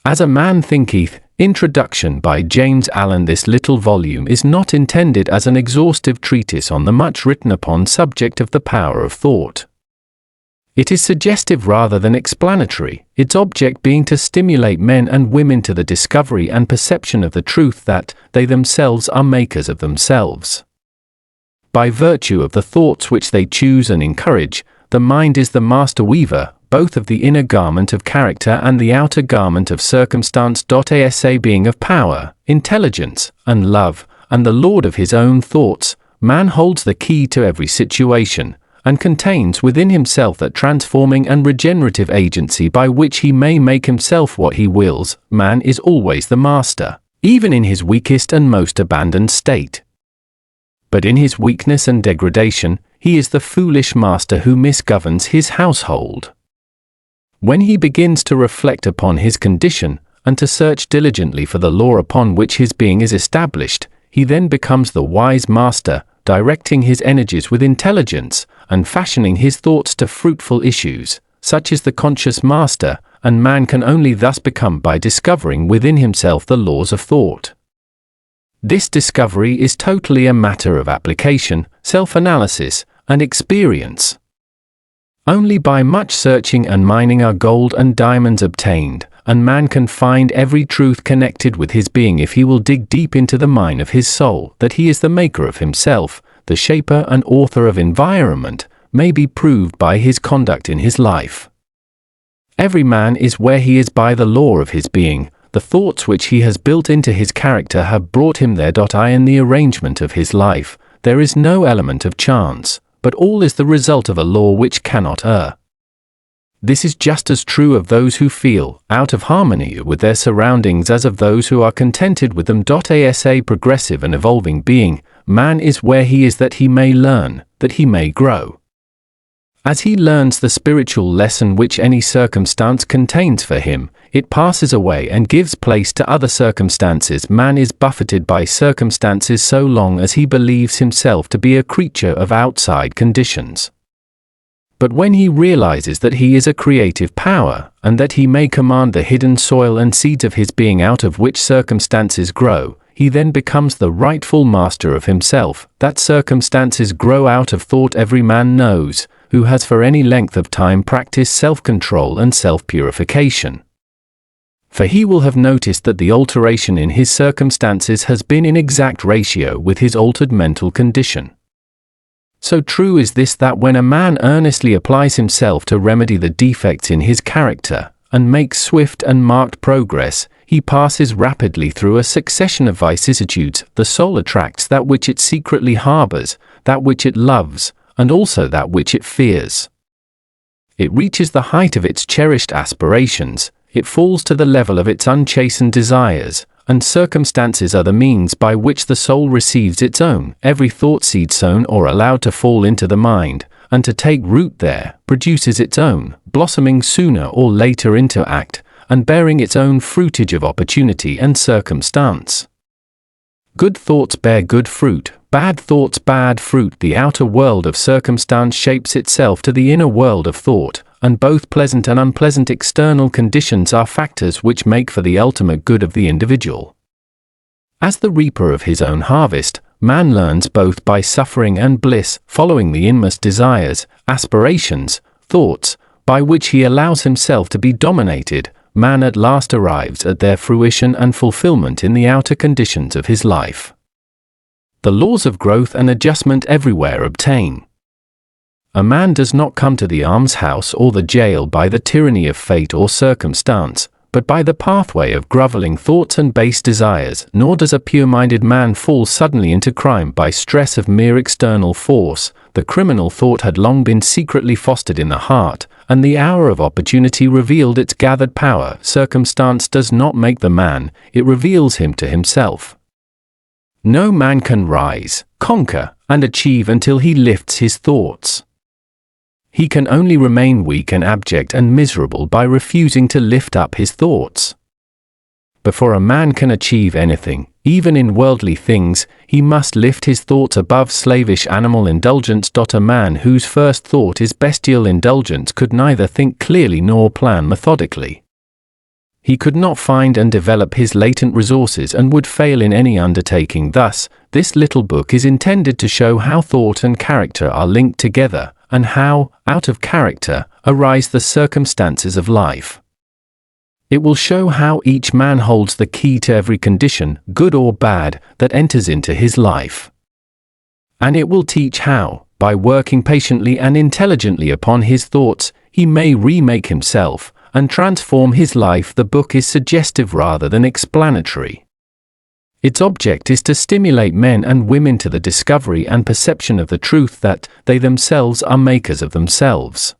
As a Man Thinketh, Introduction by James Allen. This little volume is not intended as an exhaustive treatise on the much written upon subject of the power of thought. It is suggestive rather than explanatory, its object being to stimulate men and women to the discovery and perception of the truth that they themselves are makers of themselves. By virtue of the thoughts which they choose and encourage, the mind is the master weaver, both of the inner garment of character and the outer garment of circumstance. Asa being of power, intelligence, and love, and the lord of his own thoughts, man holds the key to every situation, and contains within himself that transforming and regenerative agency by which he may make himself what he wills. Man is always the master, even in his weakest and most abandoned state. But in his weakness and degradation, he is the foolish master who misgoverns his household. When he begins to reflect upon his condition, and to search diligently for the law upon which his being is established, he then becomes the wise master, directing his energies with intelligence, and fashioning his thoughts to fruitful issues. Such is the conscious master, and man can only thus become by discovering within himself the laws of thought. This discovery is totally a matter of application, self-analysis, and experience. Only by much searching and mining are gold and diamonds obtained, and man can find every truth connected with his being if he will dig deep into the mine of his soul. That he is the maker of himself, the shaper and author of environment, may be proved by his conduct in his life. Every man is where he is by the law of his being. The thoughts which he has built into his character have brought him there. In the arrangement of his life, there is no element of chance, but all is the result of a law which cannot err. This is just as true of those who feel out of harmony with their surroundings as of those who are contented with them. Asa progressive and evolving being, man is where he is that he may learn, that he may grow. As he learns the spiritual lesson which any circumstance contains for him, it passes away and gives place to other circumstances. Man is buffeted by circumstances so long as he believes himself to be a creature of outside conditions. But when he realizes that he is a creative power, and that he may command the hidden soil and seeds of his being out of which circumstances grow, he then becomes the rightful master of himself. That circumstances grow out of thought every man knows, who has for any length of time practiced self-control and self-purification. For he will have noticed that the alteration in his circumstances has been in exact ratio with his altered mental condition. So true is this that when a man earnestly applies himself to remedy the defects in his character, and makes swift and marked progress, he passes rapidly through a succession of vicissitudes. The soul attracts that which it secretly harbors, that which it loves, and also that which it fears. It reaches the height of its cherished aspirations, it falls to the level of its unchastened desires, and circumstances are the means by which the soul receives its own. Every thought seed sown or allowed to fall into the mind, and to take root there, produces its own, blossoming sooner or later into act, and bearing its own fruitage of opportunity and circumstance. Good thoughts bear good fruit, bad thoughts bad fruit. The outer world of circumstance shapes itself to the inner world of thought, and both pleasant and unpleasant external conditions are factors which make for the ultimate good of the individual. As the reaper of his own harvest, man learns both by suffering and bliss, following the inmost desires, aspirations, thoughts, by which he allows himself to be dominated. Man at last arrives at their fruition and fulfillment in the outer conditions of his life. The laws of growth and adjustment everywhere obtain. A man does not come to the almshouse or the jail by the tyranny of fate or circumstance, but by the pathway of groveling thoughts and base desires. Nor does a pure-minded man fall suddenly into crime by stress of mere external force. The criminal thought had long been secretly fostered in the heart, and the hour of opportunity revealed its gathered power. Circumstance does not make the man, it reveals him to himself. No man can rise, conquer, and achieve until he lifts his thoughts. He can only remain weak and abject and miserable by refusing to lift up his thoughts. Before a man can achieve anything, even in worldly things, he must lift his thoughts above slavish animal indulgence. A man whose first thought is bestial indulgence could neither think clearly nor plan methodically. He could not find and develop his latent resources and would fail in any undertaking. Thus, this little book is intended to show how thought and character are linked together, and how, out of character, arise the circumstances of life. It will show how each man holds the key to every condition, good or bad, that enters into his life. And it will teach how, by working patiently and intelligently upon his thoughts, he may remake himself and transform his life. The book is suggestive rather than explanatory. Its object is to stimulate men and women to the discovery and perception of the truth that they themselves are makers of themselves.